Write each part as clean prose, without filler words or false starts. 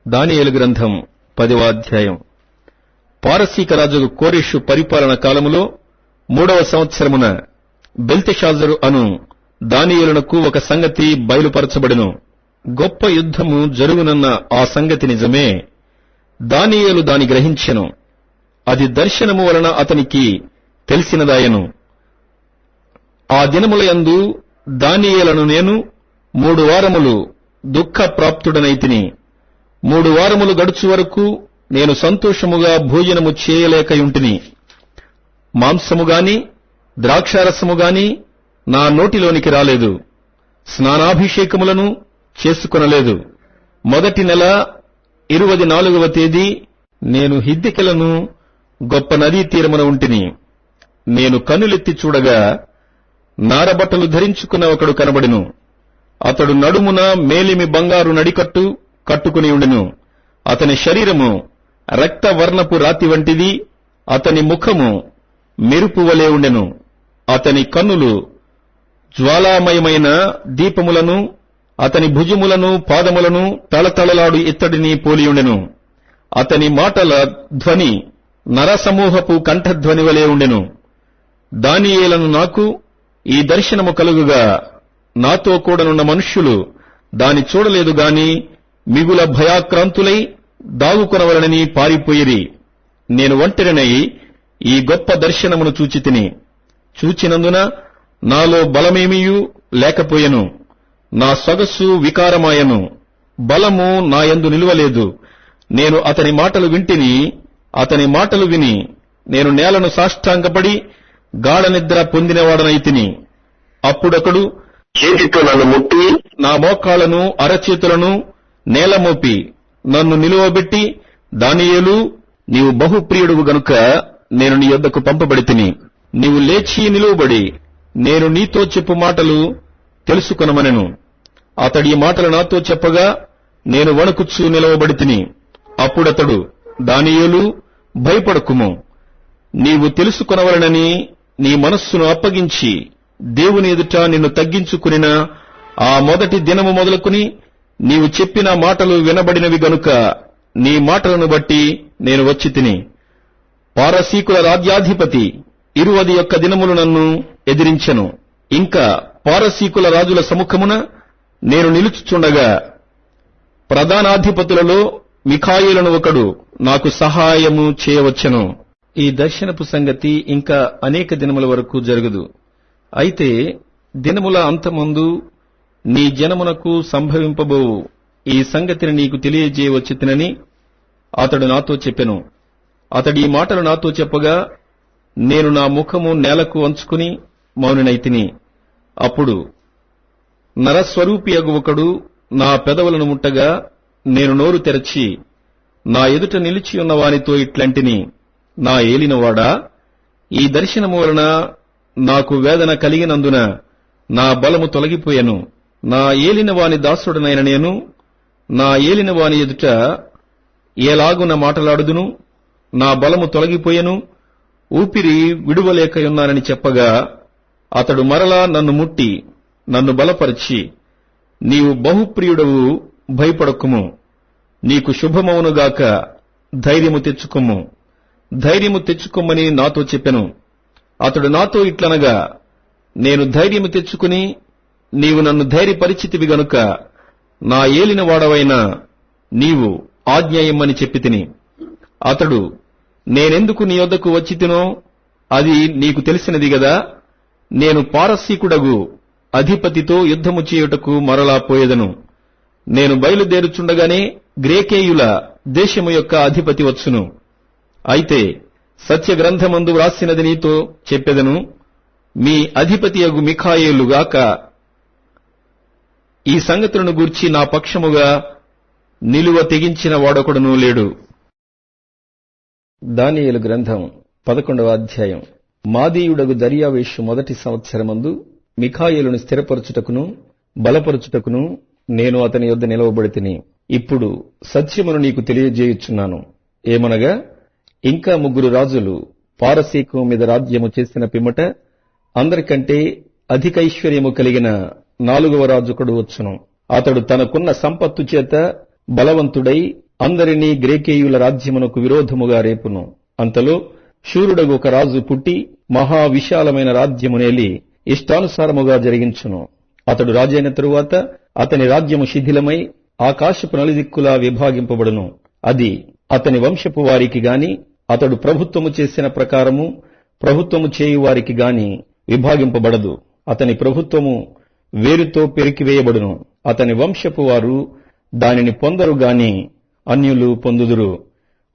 దానియేలు గ్రంథం 10వ అధ్యాయం. పారసీక రాజు కోరెషు పరిపాలన కాలములో 3వ సంవత్సరమున బెల్తెషాజరు అను దానియేలునకు ఒక సంగతి బయలుపరచబడెను. గొప్ప యుద్ధము జరుగునన్న ఆ సంగతి నిజమే. దానియేలు దాని గ్రహించెను. అది దర్శనము వలన అతనికి తెలిసినదాయెను. ఆ దినములయందు దానియేలను నేను 3 వారములు దుఃఖప్రాప్తుడనైతిని. 3 వారములు గడుచు వరకు నేను సంతోషముగా భోజనము చేయలేకయుంటిని. మాంసముగాని ద్రాక్షారసముగాని నా నోటిలోనికి రాలేదు. స్నానాభిషేకములను చేసుకొనలేదు. మొదటి నెల 24వ తేదీ నేను హిద్దెకెలను గొప్ప నదీ తీరమున ఉంటిని. నేను కన్నులెత్తి చూడగా నారబట్టలు ధరించుకున్న ఒకడు కనబడెను. అతడు నడుమున మేలిమి బంగారు నడికట్టు కట్టుకుని ఉండెను. అతని శరీరము రక్తవర్ణపు రాతి వంటిది. అతని ముఖము మెరుపు వలె ఉండెను. అతని కన్నులు జ్వాలామయమైన దీపములను, అతని భుజములను పాదములను తళతళలాడు ఇత్తడిని పోలియుండెను. అతని మాటల ధ్వని నరసమూహపు కంఠధ్వని వలె ఉండెను. దానియేలను నాకు ఈ దర్శనము కలుగుగా నాతో కూడనున్న మనుష్యులు దాని చూడలేదు గాని మిగుల భయాక్రాంతులై దాగుకొనవలనని పారిపోయిరి. నేను ఒంటరినై ఈ గొప్ప దర్శనమును చూచితిని. చూచినందున నాలో బలమేమియూ లేకపోయెను. నా సొగసు వికారమాయెను. బలము నాయందు నిలువలేదు. నేను అతని మాటలు వింటిని. అతని మాటలు విని నేను నేలను సాష్టాంగపడి గాఢనిద్ర పొందినవాడనైతిని. అప్పుడొకడు చేతితో నన్ను ముట్టి నా మోకాళ్లను అరచేతులను నేలమోపి నన్ను నిలువబెట్టి, దానియేలు, నీవు బహుప్రియుడువు గనుక నేను నీ యొద్దకు పంపబడితిని. నీవు లేచి నిలువబడి నేను నీతో చెప్పు మాటలు తెలుసుకొనమనెను. అతడి ఈ మాటలు నాతో చెప్పగా నేను వణుకుచూ నిలవబడితిని. అప్పుడతడు, దానియేలు, భయపడకుము. నీవు తెలుసుకొనవలనని నీ మనస్సును అప్పగించి దేవుని ఎదుట నిన్ను తగ్గించుకునిన ఆ మొదటి దినము మొదలుకుని నీవు చెప్పిన మాటలు వినబడినవి గనుక నీ మాటలను బట్టి నేను వచ్చి తిని. పారసీకుల రాజ్యాధిపతి 21 దినములు నన్ను ఎదిరించెను. ఇంకా పారసీకుల రాజుల సముఖమున నేను నిలుచుచుండగా ప్రధానాధిపతులలో మిఖాయేలును ఒకడు నాకు సహాయము చేయవచ్చెను. ఈ దర్శనపు సంగతి ఇంకా అనేక దినముల వరకు జరగదు. అయితే దినముల అంతమందు నీ జనమునకు సంభవింపబోవు ఈ సంగతిని నీకు తెలియజేయవచ్చితినని అతడు నాతో చెప్పెను. అతడి ఈ మాటలు నాతో చెప్పగా నేను నా ముఖము నేలకు వంచుకుని మౌనినైతిని. అప్పుడు నరస్వరూపియగు ఒకడు నా పెదవులను ముట్టగా నేను నోరు తెరచి నా ఎదుట నిలిచి ఉన్న వానితో ఇట్లంటిని, నా ఏలినవాడా, ఈ దర్శనము వలన నాకు వేదన కలిగినందున నా బలము తొలగిపోయెను. నా ఏలినవాని దాసుడనైన నేను నా ఏలినవాని ఎదుట ఏలాగున మాటలాడుదును? నా బలము తొలగిపోయెను, ఊపిరి విడువలేకయున్నానని చెప్పగా అతడు మరలా నన్ను ముట్టి నన్ను బలపరిచి, నీవు బహుప్రియుడవు, భయపడకుము. నీకు శుభమవునుగాక, ధైర్యము తెచ్చుకొమ్ము. ధైర్యము తెచ్చుకొమ్మని నాతో చెప్పెను. అతడు నాతో ఇట్లనగా, నేను ధైర్యము తెచ్చుకుని నీవు నన్ను ధైర్యపరిచితివి గనుక నా ఏలినవాడవైన నీవు ఆజ్ఞ ఇమ్మని చెప్పి తిని. అతడు, నేనెందుకు నీ యొద్దకు వచ్చితినో అది నీకు తెలిసినది గదా. నేను పారసీకుడగు అధిపతితో యుద్ధము చేయుటకు మరలా పోయేదను. నేను బయలుదేరుచుండగానే గ్రేకేయుల దేశము యొక్క అధిపతి వచ్చును. అయితే సత్యగ్రంథమందు వ్రాసినది నీతో చెప్పెదను. మీ అధిపతియగు మిఖాయేలుగాక ఈ సంగతులను గూర్చి నా పక్షముగా నిలువ తెగించిన వాడొకడునూ లేడు. దానియేలు గ్రంథం 11వ అధ్యాయం. మాదీయుడగు దర్యావేషు మొదటి సంవత్సరమందు మిఖాయేలును స్థిరపరచుటకును బలపరచుటకును నేను అతని యొద్ద నిలవబడితిని. ఇప్పుడు సత్యమును నీకు తెలియజేయుచున్నాను. ఏమనగా, ఇంకా 3 రాజులు పారసీకం మీద రాజ్యము చేసిన పిమ్మట అందరికంటే అధికైశ్వర్యము కలిగిన 4వ రాజుకుడు వచ్చును. అతడు తనకున్న సంపత్తు చేత బలవంతుడై అందరినీ గ్రేకేయుల రాజ్యమునకు విరోధముగా రేపును. అంతలో శూరుడగు ఒక రాజు పుట్టి మహా విశాలమైన రాజ్యమునేలి ఇష్టానుసారముగా జరిగించును. అతడు రాజైన తరువాత అతని రాజ్యము శిథిలమై ఆకాశపు నలుదిక్కులా విభాగింపబడును. అది అతని వంశపు వారికి గాని అతడు ప్రభుత్వము చేసిన ప్రకారము ప్రభుత్వము చేయువారికి గాని విభాగింపబడదు. అతని ప్రభుత్వము వేరుతో పెరికివేయబడును. అతని వంశపు వారు దానిని పొందరు గాని అన్యులు పొందుదురు.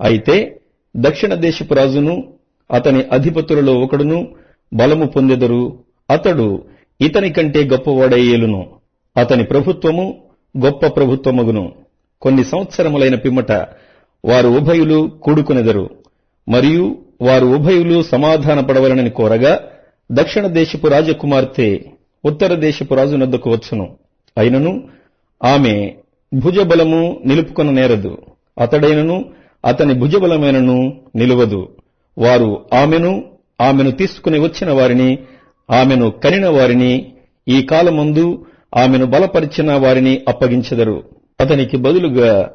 అయితే దక్షిణ దేశపు రాజును అతని అధిపతులలో ఒకడును బలము పొందెదరు. అతడు ఇతని కంటే గొప్పవాడై ఏలును. అతని ప్రభుత్వము గొప్ప ప్రభుత్వమగును. కొన్ని సంవత్సరములైన పిమ్మట వారు ఉభయులు కూడుకొనెదరు. మరియు వారు ఉభయులు సమాధానపడవలనని కోరగా దక్షిణ దేశపు రాజకుమార్తె ఉత్తర దేశపు రాజునొద్దకు వచ్చును. అయినను ఆమె భుజబలము నిలుపుకొననేరదు. అతడైనను అతని భుజబలమైనను నిలువదు. వారు ఆమెను తీసుకుని వచ్చిన వారిని, ఆమెను కనిన వారిని, ఈ కాలమందు ఆమెను బలపరిచిన వారిని అప్పగించెదరు. అతనికి బదులుగా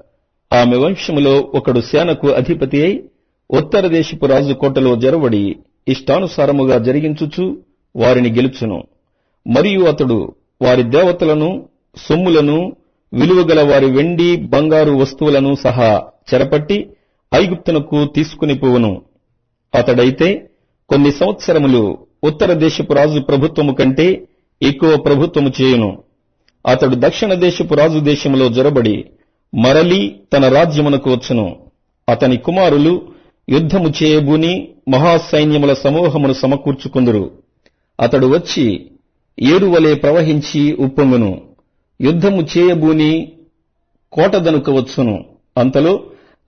ఆమె వంశములో ఒకడు సేనకు అధిపతి అయి ఉత్తర దేశపు రాజు కోటలో జరవడి ఇష్టానుసారముగా జరిగించుచు వారిని గెలుచును. మరియు అతడు వారి దేవతలను, సొమ్ములను, విలువగల వారి వెండి బంగారు వస్తువులను సహా చెరపట్టి ఐగుప్తునకు తీసుకుని పోవును. అతడైతే కొన్ని సంవత్సరములు ఉత్తర దేశపు రాజు ప్రభుత్వము కంటే ఎక్కువ ప్రభుత్వము చేయును. అతడు దక్షిణ దేశపు రాజు దేశములో జొరబడి మరలి తన రాజ్యమునకు వచ్చును. అతని కుమారులు యుద్ధము చేయబూని మహాసైన్యముల సమూహమును సమకూర్చుకుందురు. అతడు వచ్చి ఏరువలే ప్రవహించి ఉప్పొంగును. యుద్ధము చేయబూని కోటదనుక వచ్చును. అంతలో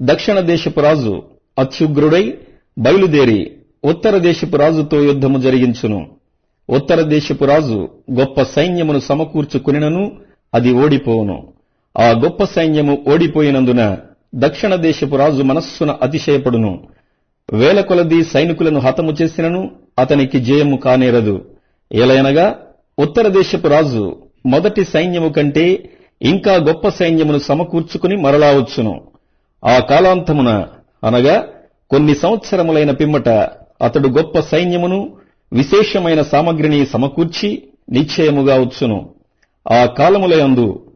దక్షిణ దేశపు రాజు అత్యుగ్రుడై బయలుదేరి ఉత్తర దేశపు రాజుతో యుద్ధము జరిగించును. ఉత్తర దేశపు రాజు గొప్ప సైన్యమును సమకూర్చుకునినను అది ఓడిపోవును. ఆ గొప్ప సైన్యము ఓడిపోయినందున దక్షిణ దేశపు రాజు మనస్సున అతిశయపడును. వేల కొలది సైనికులను హతము చేసినను అతనికి జయము కానేరదు. ఎలయనగా ఉత్తర దేశపు రాజు మొదటి సైన్యము కంటే ఇంకా గొప్ప సైన్యమును సమకూర్చుకుని మరలా వచ్చును. ఆ కాలాంతమున అనగా కొన్ని సంవత్సరములైన పిమ్మట అతడు గొప్ప సైన్యమును, విశేషమైన సామగ్రిని సమకూర్చి నిశ్చయముగా వచ్చును. ఆ కాలములయందు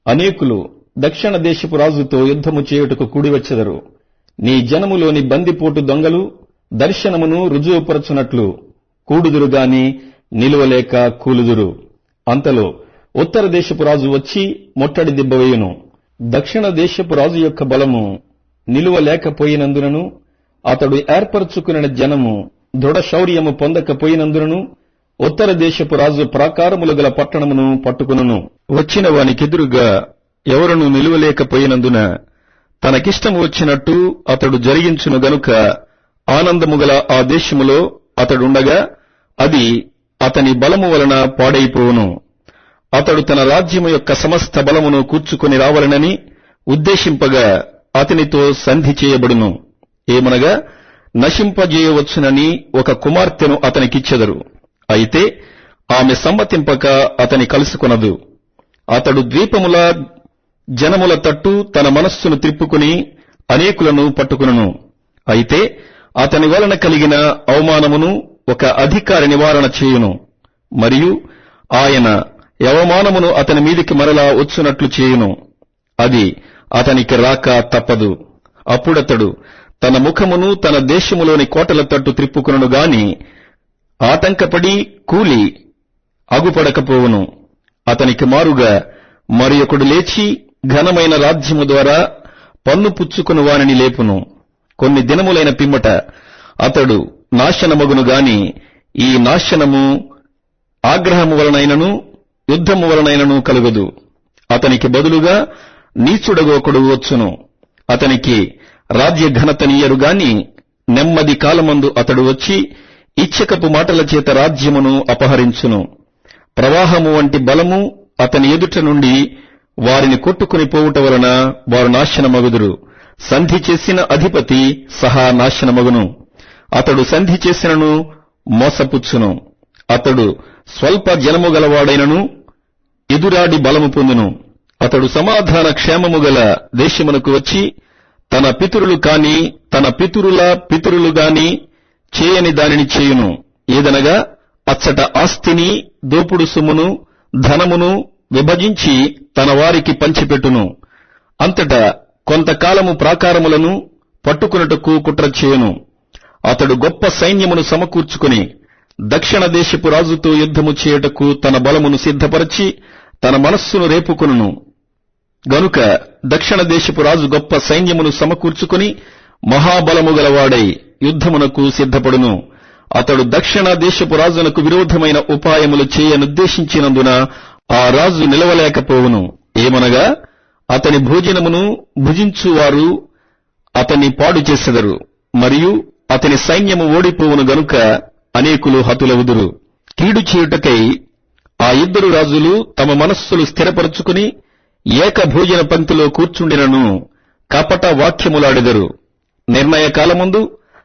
అనేకులు దక్షిణ దేశపు రాజుతో యుద్ధము చేయుటకు కూడివచ్చెదరు. నీ జనములోని బందిపోటు దొంగలు దర్శనమును రుజువుపరచునట్లు కూడుదురుగాని నిలువలేక కూలుదురు. అంతలో ఉత్తర దేశపు రాజు వచ్చి ముట్టడి దిబ్బవేయును. దక్షిణ దేశపు రాజు యొక్క బలము నిలువలేకపోయినందునను అతడు ఏర్పరచుకున్న జనము దృఢ శౌర్యము పొందకపోయినందునను ఉత్తర దేశపు రాజు ప్రాకారములు గల పట్టణమును పట్టుకును. వచ్చిన వానికెదురుగా ఎవరునూ నిలువలేకపోయినందున తనకిష్టము వచ్చినట్టు అతడు జరిగించును గనుక ఆనందము గల ఆ దేశములో అతడుండగా అది అతని బలము వలన పాడైపోవును. అతడు తన రాజ్యము యొక్క సమస్త బలమును కూర్చుకొని రావాలనని ఉద్దేశింపగా అతనితో సంధి చేయబడును. ఏమనగా నశింపజేయవచ్చునని ఒక కుమార్తెను అతనికిచ్చెదరు. అయితే ఆమె సమ్మతింపక అతని కలుసుకొనదు. అతడు ద్వీపముల జనముల తట్టు తన మనస్సును త్రిప్పుకుని అనేకులను పట్టుకును. అయితే అతని వలన కలిగిన అవమానమును ఒక అధికారి నివారణ చేయును. మరియు ఆయన అవమానమును అతని మీదికి మరలా వచ్చునట్లు చేయును. అది అతనికి రాక తప్పదు. అప్పుడతడు తన ముఖమును తన దేశములోని కోటల తట్టు త్రిప్పుకును గాని ఆటంకపడి కూలి అగుపడకపోవును. అతనికి మారుగా మరియొకడు లేచి ఘనమైన రాజ్యము ద్వారా పన్ను పుచ్చుకుని వానిని లేపును. కొన్ని దినములైన పిమ్మట అతడు నాశనమగును గాని ఈ నాశనము ఆగ్రహము వలనైనను యుద్ధము వలనైనను కలుగదు. అతనికి బదులుగా నీచుడగొకడు వచ్చును. అతనికి రాజ్య ఘనతనీయరు గాని నెమ్మది కాలమందు అతడు వచ్చి ఇచ్చకపు మాటల చేత రాజ్యమును అపహరించును. ప్రవాహము వంటి బలము అతని ఎదుట నుండి వారిని కొట్టుకుని పోవుట వలన వారు నాశనమగుదురు. సంధి చేసిన అధిపతి సహా నాశనమగును. అతడు సంధి చేసినను మోసపుచ్చును. అతడు స్వల్ప జనము గలవాడైనను ఎదురాడి బలము పొందును. అతడు సమాధాన క్షేమము గల దేశమునకు వచ్చి తన పితరులు కాని తన పితరుల పితరులు గాని చేయని దానిని చేయును. ఏదనగా అచ్చట ఆస్తిని, దోపుడు సొమ్మును, ధనమును విభజించి తన వారికి పంచిపెట్టును. అంతటా కొంతకాలము ప్రాకారములను పట్టుకున్నటకు కుట్ర చేయును. అతడు గొప్ప సైన్యమును సమకూర్చుకుని దక్షిణ దేశపు రాజుతో యుద్ధము చేయుటకు తన బలమును సిద్ధపరచి తన మనస్సును రేపుకొనును. గనుక దక్షిణ దేశపు రాజు గొప్ప సైన్యమును సమకూర్చుకుని మహాబలము గలవాడై యుద్ధమునకు సిద్ధపడును. అతడు దక్షిణ దేశపు రాజునకు విరోధమైన ఉపాయములు చేయనుద్దేశించినందున ఆ రాజు నిలవలేకపోవును. ఏమనగా అతని భోజనమును భుజించువారు అతన్ని పాడు చేసెదరు, మరియు అతని సైన్యము ఓడిపోవును. గనుక అనేకులు హతులవుదురు. కీడు చేయుటకై ఆ ఇద్దరు రాజులు తమ మనస్సులు స్థిరపరచుకుని ఏక భోజన పంక్తిలో కూర్చుండినను కపట వాక్యములాడెదరు. నిర్ణయ కాలముందు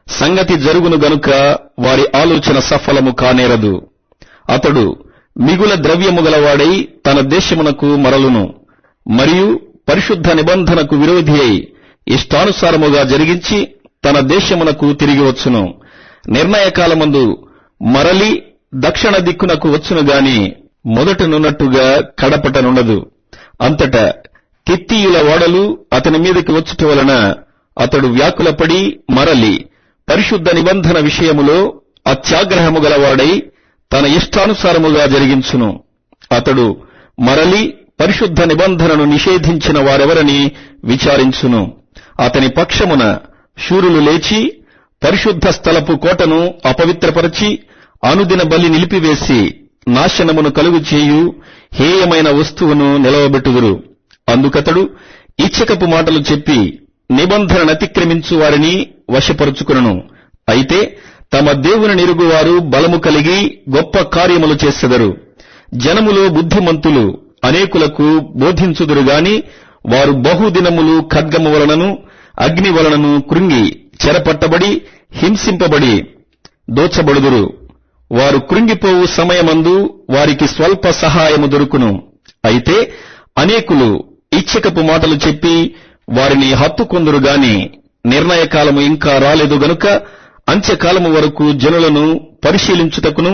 సంగతి జరుగును గనుక వారి ఆలోచన సఫలము కానేరదు. అతడు మిగుల ద్రవ్యము గలవాడై తన దేశమునకు మరలును, మరియు పరిశుద్ధ నిబంధనకు విరోధి అయి ఇష్టానుసారముగా జరిగించి తన దేశమునకు తిరిగి వచ్చును. నిర్ణయ కాలమందు మరలి దక్షిణ దిక్కునకు వచ్చును గాని మొదటనున్నట్టుగా కడపటనుండదు. అంతటా కిత్తీయుల ఓడలు అతని మీదకి వచ్చుట వలన అతడు వ్యాకులపడి మరలి పరిశుద్ధ నిబంధన విషయములో అత్యాగ్రహము గలవాడై తన ఇష్టానుసారముగా జరిగించును. అతడు మరలి పరిశుద్ధ నిబంధనను నిషేధించిన వారెవరని విచారించును. అతని పక్షమున శూరులు లేచి పరిశుద్ధ స్థలపు కోటను అపవిత్రపరచి అనుదిన బలి నిలిపివేసి నాశనమును కలుగు చేయు హేయమైన వస్తువును నిలవబెట్టుదురు. అందుకతడు ఇచ్చకపు మాటలు చెప్పి నిబంధనను అతిక్రమించు వారిని వశపరుచుకును. అయితే తమ దేవుని నిరుగువారు బలము కలిగి గొప్ప కార్యములు చేసెదరు. జనములో బుద్ధిమంతులు అనేకులకు బోధించుదురు గాని వారు బహుదినములు ఖడ్గము వలనను అగ్ని వలనను కృంగి చెరపట్టబడి హింసింపబడి దోచబడుదురు. వారు కృంగిపోవు సమయమందు వారికి స్వల్ప సహాయము దొరుకును. అయితే అనేకులు ఇచ్చకపు మాటలు చెప్పి వారిని హత్తుకొందురు గాని నిర్ణయకాలము ఇంకా రాలేదు గనుక అంత్యకాలము వరకు జనులను పరిశీలించుటకును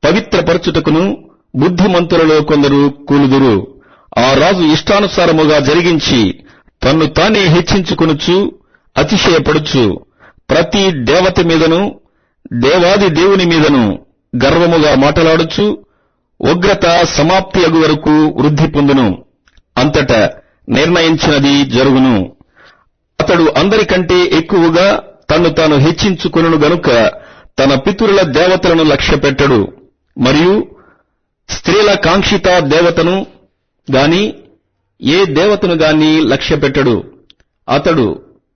పవిత్రపరచుటకును బుద్ధిమంతులలో కొందరు కూలుదురు. ఆ రాజు ఇష్టానుసారముగా జరిగించి తన్ను తానే హెచ్చించుకొనుచు అతిశయపడుచు ప్రతి దేవత మీదను దేవాది దేవుని మీదను గర్వముగా మాటలాడుచు ఉగ్రత సమాప్తి అగు వరకు వృద్ధి పొందును. అంతటా నిర్ణయించినది జరుగును. అతడు అందరికంటే ఎక్కువగా తన్ను తాను హెచ్చించుకొనును గనుక తన పితరుల దేవతలను లక్ష్యపెట్టడు, మరియు స్త్రీల కాంక్షిత దేవతను గాని ఏ దేవతను గాని లక్ష్యపెట్టడు. అతడు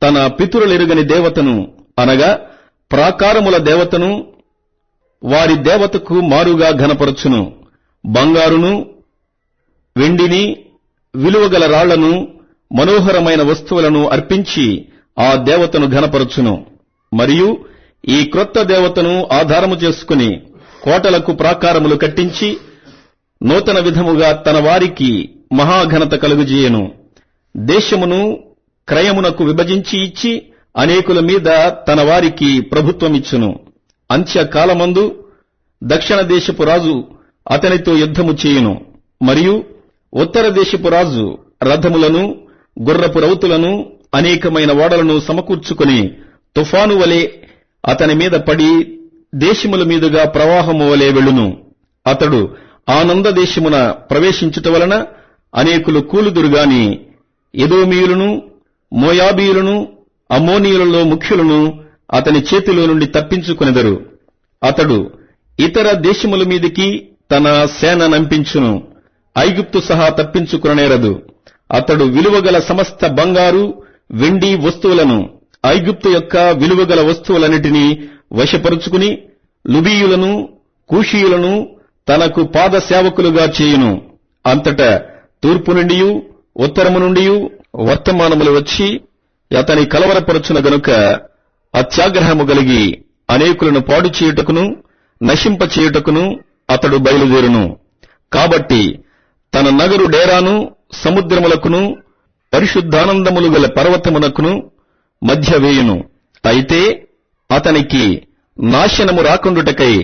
తన పితరులెరుగని దేవతను అనగా ప్రాకారముల దేవతను వారి దేవతకు మారుగా ఘనపరచును. బంగారును వెండిని విలువగల రాళ్లను మనోహరమైన వస్తువులను అర్పించి ఆ దేవతను ఘనపరచును. మరియు ఈ క్రొత్త దేవతను ఆధారము చేసుకుని కోటలకు ప్రాకారములు కట్టించి నూతన విధముగా తన వారికి మహాఘనత కలుగజేయను. దేశమును క్రయమునకు విభజించి ఇచ్చి అనేకుల మీద తన వారికి ప్రభుత్వమిచ్చును. అంత్యకాలమందు దక్షిణ దేశపు రాజు అతనితో యుద్ధము చేయును. మరియు ఉత్తర దేశపు రాజు రథములను గుర్రపు రౌతులను అనేకమైన ఓడలను సమకూర్చుకుని తుఫాను వలె అతని మీద పడి దేశముల మీదుగా ప్రవాహము వలె వెళ్ళును. అతడు ఆనంద దేశమున ప్రవేశించుట వలన అనేకులు కూలుదురుగాని ఎదోమీయులను మోయాబీయులను అమ్మోనీయులలో ముఖ్యులను అతని చేతిలో నుండి తప్పించుకొనెదరు. అతడు ఇతర దేశముల మీదికి తన సేన నంపించును, ఐగుప్తు సహా తప్పించుకొననేరదు. అతడు విలువగల సమస్త బంగారు వెండి వస్తువులను ఐగుప్తు యొక్క విలువగల వస్తువులన్నిటినీ వశపరుచుకుని లుబీయులను కూషీయులను తనకు పాద సేవకులుగా చేయును. అంతటా తూర్పు నుండి ఉత్తరము నుండి వర్తమానములు వచ్చి అతని కలవరపరచున గనుక అత్యాగ్రహము కలిగి అనేకులను పాడు చేయుటకును నశింప చేయుటకును అతడు బయలుదేరును. కాబట్టి తన నగరు డేరాను సముద్రములకును పరిశుద్ధానందములు గల పర్వతమునకును మధ్య వేయును. అయితే అతనికి నాశనము రాకుండుటకై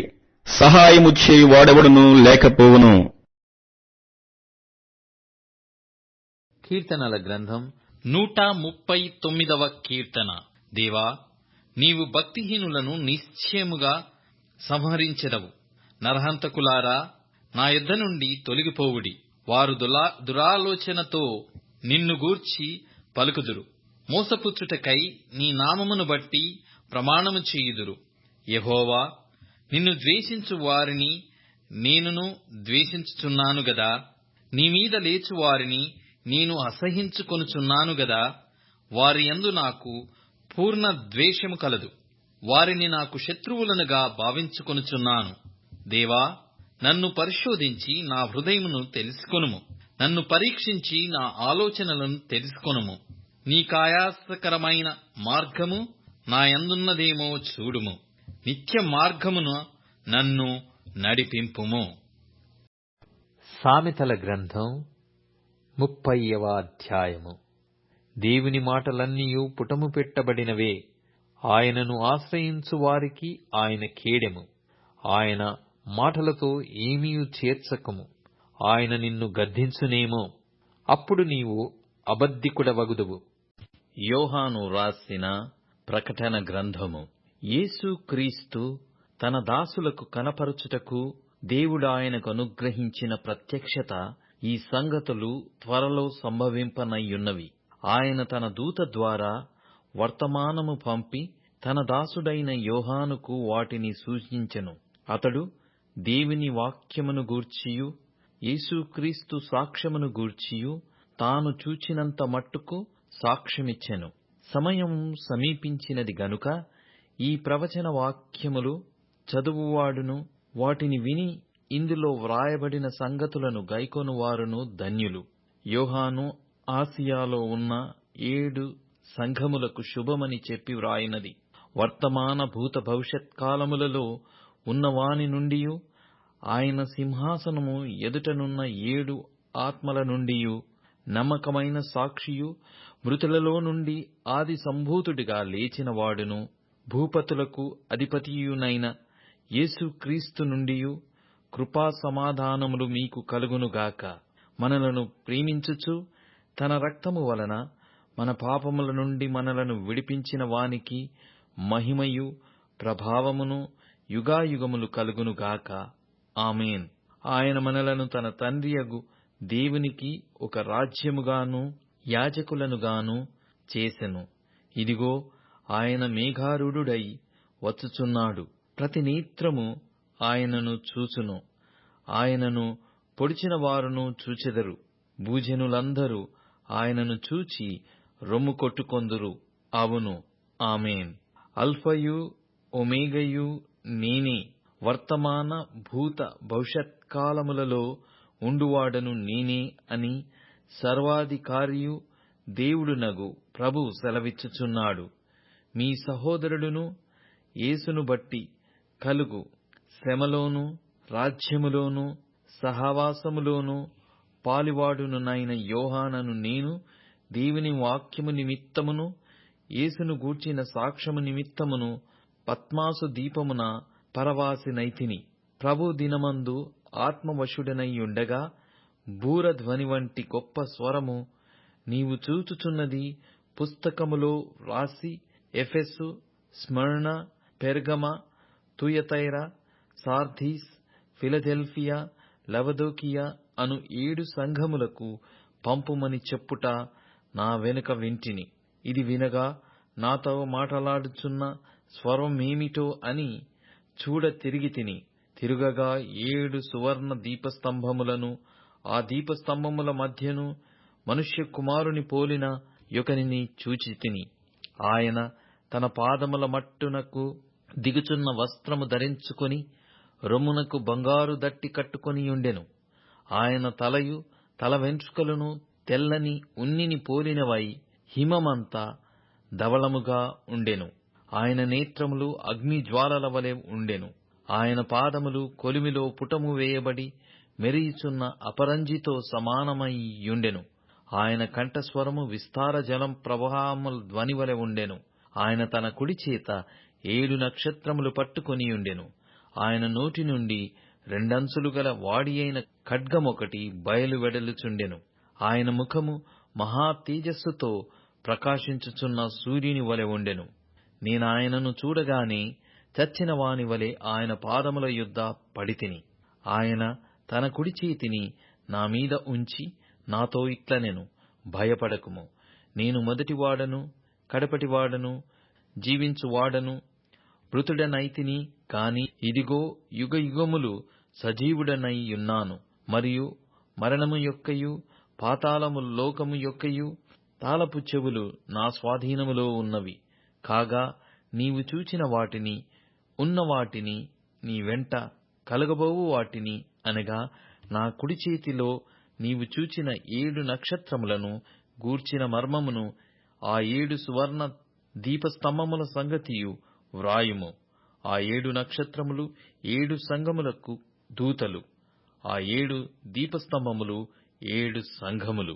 సహాయము చేయు వాడెవడునూ లేకపోవును. కీర్తనల గ్రంథం 139వ కీర్తన. దేవా, నీవు భక్తిహీనులను నిశ్చయముగా సంహరించెదవు. నరహంతకులారా, నా యొద్ద నుండి తొలగిపోవుడి. వారు దురాలోచనతో నిన్ను గూర్చి పలుకుదురు. మోసపుచ్చుటకై నీ నామమును బట్టి ప్రమాణము చేయుదురు. యెహోవా, నిన్ను ద్వేషించు వారిని నేనును ద్వేషించుచున్నాను గదా. నీ మీద లేచు వారిని నేను అసహ్యించుకొనుచున్నాను గదా. వారి యందు నాకు పూర్ణ ద్వేషము కలదు. వారిని నాకు శత్రువులనుగా భావించుకొనుచున్నాను. దేవా, నన్ను పరిశోధించి నా హృదయమును తెలుసుకొనుము. నన్ను పరీక్షించి నా ఆలోచనలను తెలుసుకొనుము. నీకాయాసకరమైన మార్గము నా యందున్నదేమో చూడుము. నిత్య మార్గమును నన్ను నడిపింపుము. సామెతల గ్రంథం 30వ అధ్యాయము. దేవుని మాటలన్నీయు పుటము పెట్టబడినవే. ఆయనను ఆశ్రయించు వారికి ఆయన కేడెము. ఆయన మాటలతో ఏమీయు చేర్చకము. ఆయన నిన్ను గద్దించునేమో, అప్పుడు నీవు అబద్ధికుడవగుదువు. యోహాను రాసిన ప్రకటన గ్రంథము. యేసుక్రీస్తు తన దాసులకు కనపరచుటకు దేవుడాయనకు అనుగ్రహించిన ప్రత్యక్షత ఈ సంగతులు త్వరలో సంభవింపనయ్యున్నవి. ఆయన తన దూత ద్వారా వర్తమానము పంపి తన దాసుడైన యోహానుకు వాటిని సూచించెను. అతడు దేవుని వాక్యమును గూర్చియు యేసుక్రీస్తు సాక్ష్యమును గూర్చియు తాను చూచినంత మట్టుకు సాక్ష్యమిచ్చెను. సమయం సమీపించినది గనుక ఈ ప్రవచన వాక్యములు చదువువాడును వాటిని విని ఇందులో వ్రాయబడిన సంగతులను గైకొనువారును ధన్యులు. యోహాను ఆసియాలో ఉన్న 7 సంఘములకు శుభమని చెప్పి వ్రాయినది. వర్తమాన భూత భవిష్యత్ కాలములలో ఉన్నవాని నుండియు ఆయన సింహాసనము ఎదుటనున్న 7 ఆత్మల నుండియు నమ్మకమైన సాక్షియు మృతులలో నుండి ఆది సంభూతుడిగా లేచిన వాడును భూపతులకు అధిపతియునైన యేసుక్రీస్తు నుండియు కృపా సమాధానములు మీకు కలుగునుగాక. మనలను ప్రేమించుచు తన రక్తము వలన మన పాపముల నుండి మనలను విడిపించిన వానికి మహిమయు ప్రభావమును యుగాయుగములు కలుగునుగాక. ఆమేన్. ఆయన మనలను తన తండ్రియగు దేవునికి ఒక రాజ్యముగాను యాజకులనుగాను చేసెను. ఇదిగో, ఆయన మేఘారూఢుడై వచ్చుచున్నాడు. ప్రతి నేత్రము ఆయనను చూచును. ఆయనను పొడిచిన వారును చూచెదరు. భూజనులందరూ ఆయనను చూచి రొమ్ము కొట్టుకొందురు. అవును, ఆమేన్. అల్ఫయు ఒమేగయు నేనే. వర్తమాన భూత భవిష్యత్ కాలములలో ఉండువాడను నేనే అని సర్వాధికారియు దేవుడునగు ప్రభువు సెలవిచ్చుచున్నాడు. మీ సహోదరుడును యేసును బట్టి కలుగు శ్రమలోను రాజ్యములోను సహవాసములోను పాలివాడునైన యోహానను నేను దేవుని వాక్యము నిమిత్తమును యేసును గూర్చిన సాక్ష్యము నిమిత్తమును పత్మాసు దీపమున పరవాసినైతిని. ప్రభు దినమందు ఆత్మవశుడనైయుండగా బూరధ్వని వంటి గొప్ప స్వరము నీవు చూచుచున్నది పుస్తకములో వ్రాసి ఎఫెసు, స్మరణ, పెర్గమ, తుయతైర, సార్దీస్, ఫిలదెల్ఫియా, లవదోకియా అను 7 సంఘములకు పంపుమని చెప్పుట నా వెనుక వింటిని. ఇది వినగా నాతో మాటలాడుచున్న స్వరమేమిటో అని చూడ తిరిగితిని. తిరుగగా 7 సువర్ణ దీపస్తంభములను, ఆ దీపస్తంభముల మధ్యను మనుష్య కుమారుని పోలిన యొకనిని చూచితిని. ఆయన తన పాదముల మట్టునకు దిగుచున్న వస్త్రము ధరించుకొని రొమ్మునకు బంగారు దట్టి కట్టుకొనియుండెను. ఆయన తలయు తల వెంట్రుకలను తెల్లని ఉన్నిని పోలినవై హిమమంతా ధవళముగా ఉండెను. ఆయన నేత్రములు అగ్ని జ్వాలల వలె ఉండెను. ఆయన పాదములు కొలిమిలో పుటము వేయబడి మెరియుచున్న అపరంజితో సమానమైయుండెను. ఆయన కంఠస్వరము విస్తార జలం ప్రవాహముల ధ్వని వలె ఉండెను. ఆయన తన కుడి చేత 7 నక్షత్రములు పట్టుకొనియుండెను. ఆయన నోటి నుండి రెండంచులు గల వాడి అయిన ఖడ్గమొకటి బయలువెడలుచుండెను. ఆయన ముఖము మహా తేజస్సుతో ప్రకాశించుచున్న సూర్యుని వలె ఉండెను. నేనాయనను చూడగానే చచ్చిన వాని వలె ఆయన పాదముల యొద్ద పడితిని. ఆయన తన కుడి చేతిని నా మీద ఉంచి నాతో ఇట్లనెను, భయపడకుము. నేను మొదటివాడను, కడపటివాడను, జీవించువాడను. మృతుడనైతిని కాని ఇదిగో యుగయుగములు సజీవుడనై యున్నాను. మరియు మరణము యొక్కయు పాతాళము లోకము యొక్కయు తాళపు చెవులు నా స్వాధీనములో ఉన్నవి. కాగా నీవు చూచిన వాటిని, ఉన్న వాటిని, నీ వెంట కలగబోవు వాటిని, అనగా నా కుడి చేతిలో నీవు చూచిన 7 నక్షత్రములను గూర్చిన మర్మమును, ఆ 7 సువర్ణ దీపస్తంభముల సంగతియు వ్రాయుము. ఆ 7 నక్షత్రములు 7 సంఘములకు దూతలు, ఆ 7 దీపస్తంభములు 7 సంఘములు.